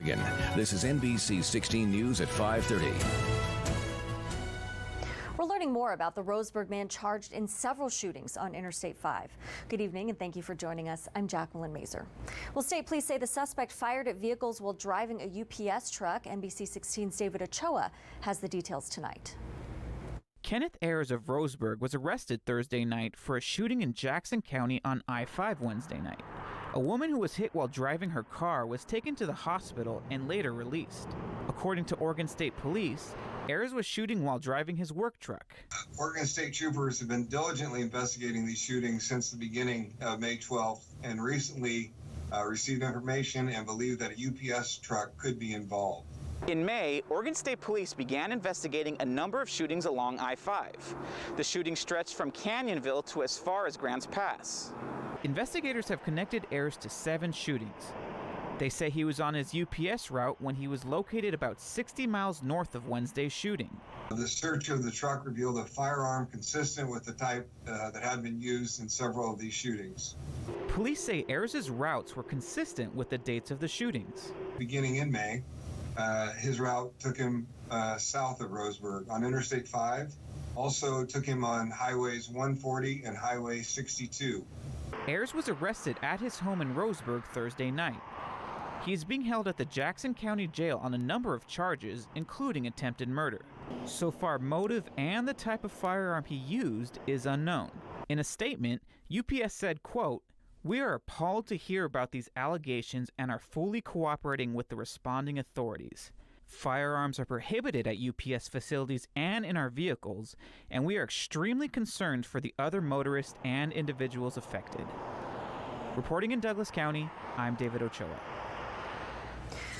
This is NBC 16 News at 5:30. We're learning more about the Roseburg man charged in several shootings on Interstate 5. Good evening and thank you for joining us. I'm Jacqueline Mazer. Well, state police say the suspect fired at vehicles while driving a UPS truck. NBC 16's David Ochoa has the details tonight. Kenneth Ayers of Roseburg was arrested Thursday night for a shooting in Jackson County on I-5 Wednesday night. A woman who was hit while driving her car was taken to the hospital and later released. According to Oregon State Police, Ayers was shooting while driving his work truck. Oregon State troopers have been diligently investigating these shootings since the beginning of May 12th and recently received information and believe that a UPS truck could be involved. In May, Oregon State Police began investigating a number of shootings along I-5. The shooting stretched from Canyonville to as far as Grants Pass. Investigators have connected Ayers to 7 shootings. They say he was on his UPS route when he was located about 60 miles north of Wednesday's shooting. The search of the truck revealed a firearm consistent with the type that had been used in several of these shootings. Police say Ayers' routes were consistent with the dates of the shootings. Beginning in May, his route took him south of Roseburg on Interstate 5, also took him on Highways 140 and Highway 62. Ayers was arrested at his home in Roseburg Thursday night. He is being held at the Jackson County Jail on a number of charges, including attempted murder. So far, motive and the type of firearm he used is unknown. In a statement, UPS said, quote, "We are appalled to hear about these allegations and are fully cooperating with the responding authorities. Firearms are prohibited at UPS facilities and in our vehicles, and we are extremely concerned for the other motorists and individuals affected." Reporting in Douglas County, I'm David Ochoa.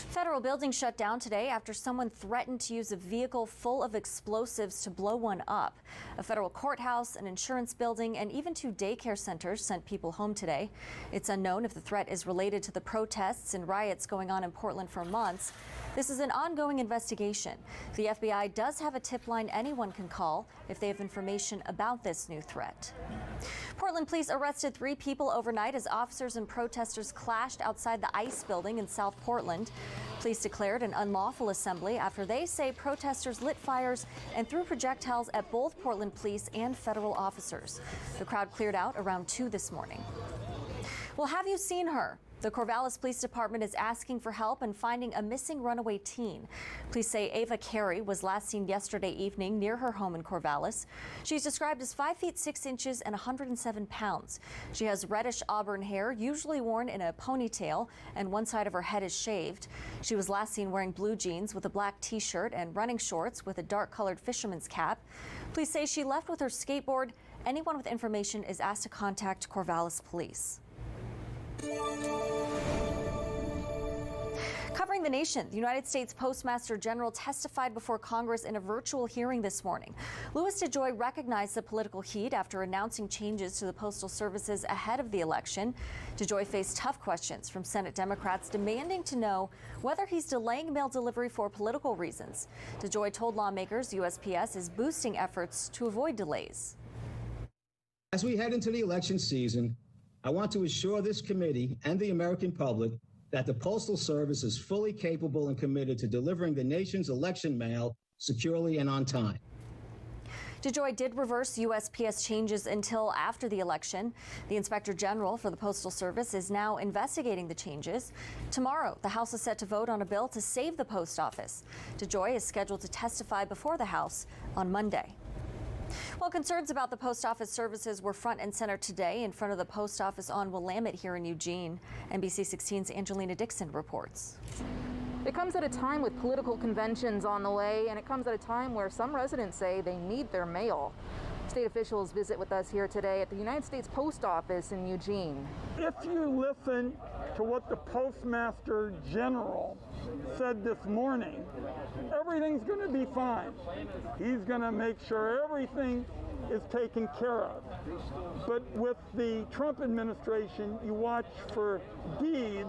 Federal buildings shut down today after someone threatened to use a vehicle full of explosives to blow one up. A federal courthouse, an insurance building, and even 2 daycare centers sent people home today. It's unknown if the threat is related to the protests and riots going on in Portland for months. This is an ongoing investigation. The FBI does have a tip line anyone can call if they have information about this new threat. Portland police arrested 3 people overnight as officers and protesters clashed outside the ICE building in South Portland. Police declared an unlawful assembly after they say protesters lit fires and threw projectiles at both Portland police and federal officers. The crowd cleared out around 2 this morning. Well, have you seen her? The Corvallis Police Department is asking for help in finding a missing runaway teen. Police say Ava Carey was last seen yesterday evening near her home in Corvallis. She's described as 5 feet 6 inches and 107 pounds. She has reddish auburn hair, usually worn in a ponytail, and one side of her head is shaved. She was last seen wearing blue jeans with a black t-shirt and running shorts with a dark-colored fisherman's cap. Police say she left with her skateboard. Anyone with information is asked to contact Corvallis Police. Covering the nation, the United States Postmaster General testified before Congress in a virtual hearing this morning. Louis DeJoy recognized the political heat after announcing changes to the Postal Services ahead of the election. DeJoy faced tough questions from Senate Democrats demanding to know whether he's delaying mail delivery for political reasons. DeJoy told lawmakers USPS is boosting efforts to avoid delays. As we head into the election season, I want to assure this committee and the American public that the Postal Service is fully capable and committed to delivering the nation's election mail securely and on time. DeJoy did reverse USPS changes until after the election. The Inspector General for the Postal Service is now investigating the changes. Tomorrow, the House is set to vote on a bill to save the post office. DeJoy is scheduled to testify before the House on Monday. Well, concerns about the post office services were front and center today in front of the post office on Willamette here in Eugene. NBC 16's Angelina Dixon reports. It comes at a time with political conventions on the way, and it comes at a time where some residents say they need their mail. State officials visit with us here today at the United States Post Office in Eugene. If you listen to what the Postmaster General said this morning, everything's going to be fine. He's going to make sure everything is taken care of. But with the Trump administration, you watch for deeds,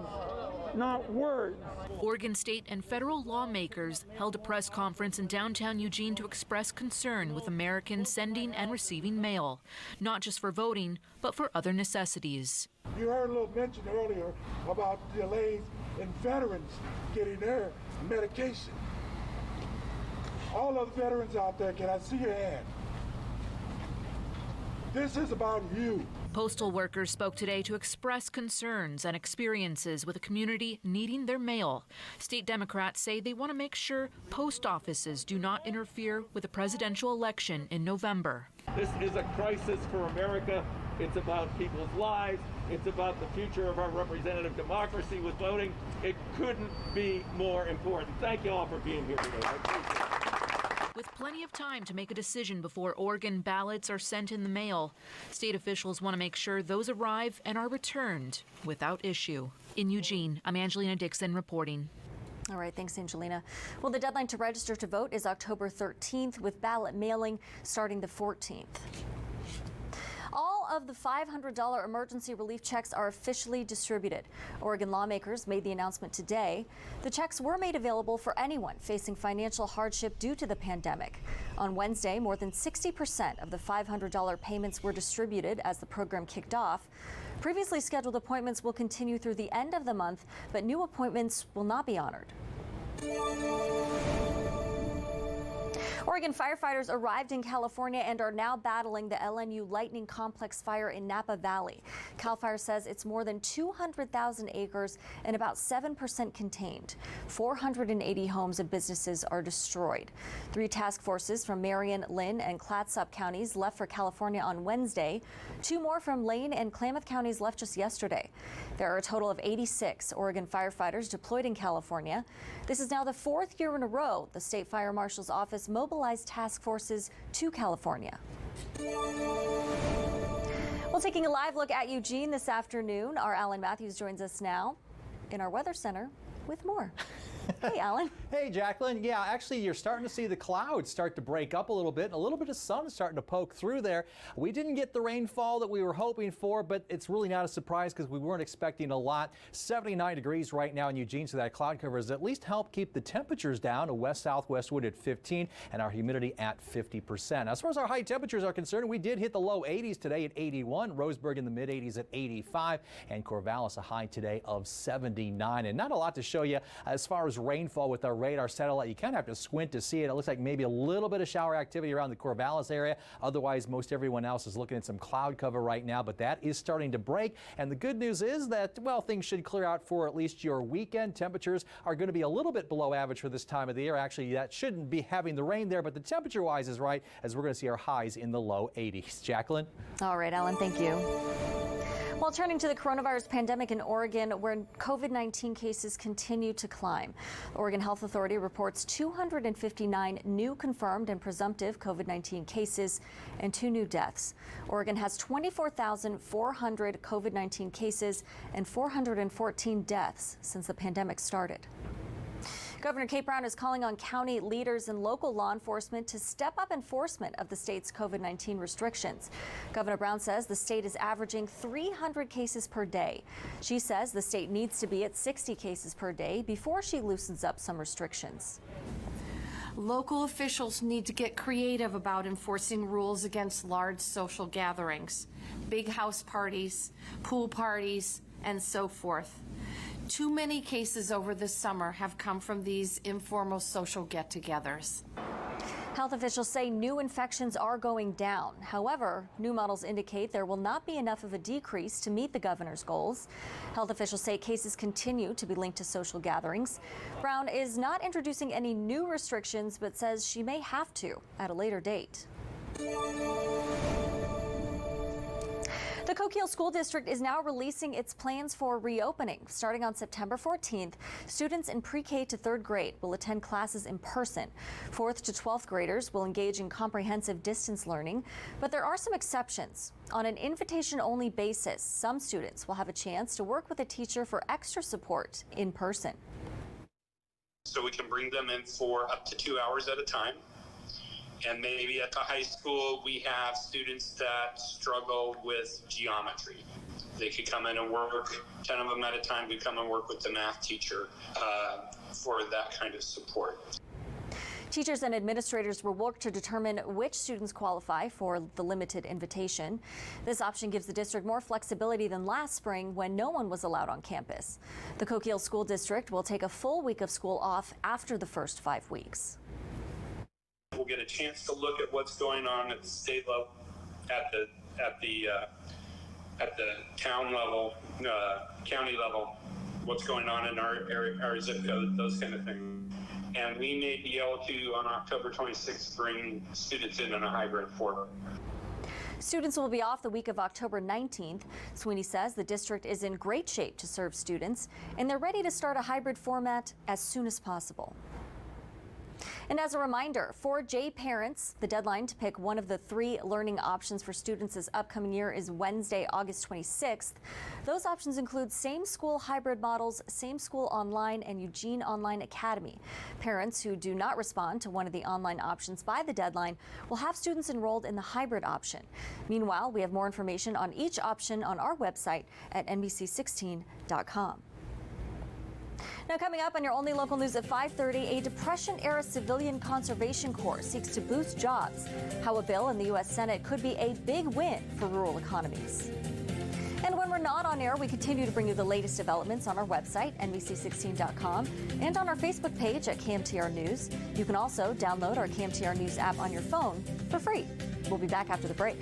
not words. Oregon state and federal lawmakers held a press conference in downtown Eugene to express concern with Americans sending and receiving mail, not just for voting, but for other necessities. You heard a little mention earlier about delays in veterans getting their medication. All of the veterans out there, can I see your hand? This is about you. Postal workers spoke today to express concerns and experiences with a community needing their mail. State Democrats say they want to make sure post offices do not interfere with the presidential election in November. This is a crisis for America. It's about people's lives. It's about the future of our representative democracy with voting. It couldn't be more important. Thank you all for being here today. I appreciate it. With plenty of time to make a decision before Oregon ballots are sent in the mail, state officials want to make sure those arrive and are returned without issue. In Eugene, I'm Angelina Dixon reporting. All right, thanks, Angelina. Well, the deadline to register to vote is October 13th, with ballot mailing starting the 14th. All of the $500 emergency relief checks are officially distributed. Oregon lawmakers made the announcement today. The checks were made available for anyone facing financial hardship due to the pandemic. On Wednesday, more than 60% of the $500 payments were distributed as the program kicked off. Previously scheduled appointments will continue through the end of the month, but new appointments will not be honored. Oregon firefighters arrived in California and are now battling the LNU Lightning Complex fire in Napa Valley. CAL FIRE says it's more than 200,000 acres and about 7% contained. 480 homes and businesses are destroyed. 3 task forces from Marion, Lynn, and Clatsop counties left for California on Wednesday. 2 more from Lane and Klamath counties left just yesterday. There are a total of 86 Oregon firefighters deployed in California. This is now the 4th year in a row the state fire marshal's office mobilized task forces to California. Well, taking a live look at Eugene this afternoon, our Alan Matthews joins us now in our weather center with more. Hey, Alan. Hey, Jacqueline. Yeah, actually, you're starting to see the clouds start to break up a little bit. A little bit of sun starting to poke through there. We didn't get the rainfall that we were hoping for, but it's really not a surprise because we weren't expecting a lot. 79 degrees right now in Eugene, so that cloud cover has at least helped keep the temperatures down. A west-southwest wind at 15 and our humidity at 50%. As far as our high temperatures are concerned, we did hit the low 80s today at 81. Roseburg in the mid-80s at 85, and Corvallis a high today of 79. And not a lot to show you as far as rainfall with our radar satellite. You kind of have to squint to see it. It looks like maybe a little bit of shower activity around the Corvallis area. Otherwise, most everyone else is looking at some cloud cover right now, but that is starting to break. And the good news is that, well, things should clear out for at least your weekend. Temperatures are going to be a little bit below average for this time of the year. Actually, that shouldn't be having the rain there, but the temperature-wise is right, as we're going to see our highs in the low 80s. Jacqueline? All right, Alan, thank you. Well, turning to the coronavirus pandemic in Oregon, where COVID-19 cases continue to climb. The Oregon Health Authority reports 259 new confirmed and presumptive COVID-19 cases and 2 new deaths. Oregon has 24,400 COVID-19 cases and 414 deaths since the pandemic started. Governor Kate Brown is calling on county leaders and local law enforcement to step up enforcement of the state's COVID-19 restrictions. Governor Brown says the state is averaging 300 cases per day. She says the state needs to be at 60 cases per day before she loosens up some restrictions. Local officials need to get creative about enforcing rules against large social gatherings, big house parties, pool parties, and so forth. Too many cases over the summer have come from these informal social get-togethers. Health officials say new infections are going down. However, new models indicate there will not be enough of a decrease to meet the governor's goals. Health officials say cases continue to be linked to social gatherings. Brown is not introducing any new restrictions, but says she may have to at a later date. The Coquille School District is now releasing its plans for reopening. Starting on September 14th, students in pre-K to 3rd grade will attend classes in person. 4th to 12th graders will engage in comprehensive distance learning, but there are some exceptions. On an invitation-only basis, some students will have a chance to work with a teacher for extra support in person. So we can bring them in for up to 2 hours at a time. And maybe at the high school, we have students that struggle with geometry. They could come in and work, 10 of them at a time could come and work with the math teacher for that kind of support. Teachers and administrators will work to determine which students qualify for the limited invitation. This option gives the district more flexibility than last spring when no one was allowed on campus. The Coquille School District will take a full week of school off after the first 5 weeks. We'll get a chance to look at what's going on at the state level, at the town level, county level, what's going on in our area, our zip code, those kind of things. And we may be able to, on October 26th, bring students in a hybrid format. Students will be off the week of October 19th. Sweeney says the district is in great shape to serve students, and they're ready to start a hybrid format as soon as possible. And as a reminder, for J parents, the deadline to pick one of the 3 learning options for students this upcoming year is Wednesday, August 26th. Those options include same school hybrid models, same school online, and Eugene Online Academy. Parents who do not respond to one of the online options by the deadline will have students enrolled in the hybrid option. Meanwhile, we have more information on each option on our website at NBC16.com. Now, coming up on your only local news at 5:30, a Depression-era civilian conservation corps seeks to boost jobs. How a bill in the U.S. Senate could be a big win for rural economies. And when we're not on air, we continue to bring you the latest developments on our website, NBC16.com, and on our Facebook page at KMTR News. You can also download our KMTR News app on your phone for free. We'll be back after the break.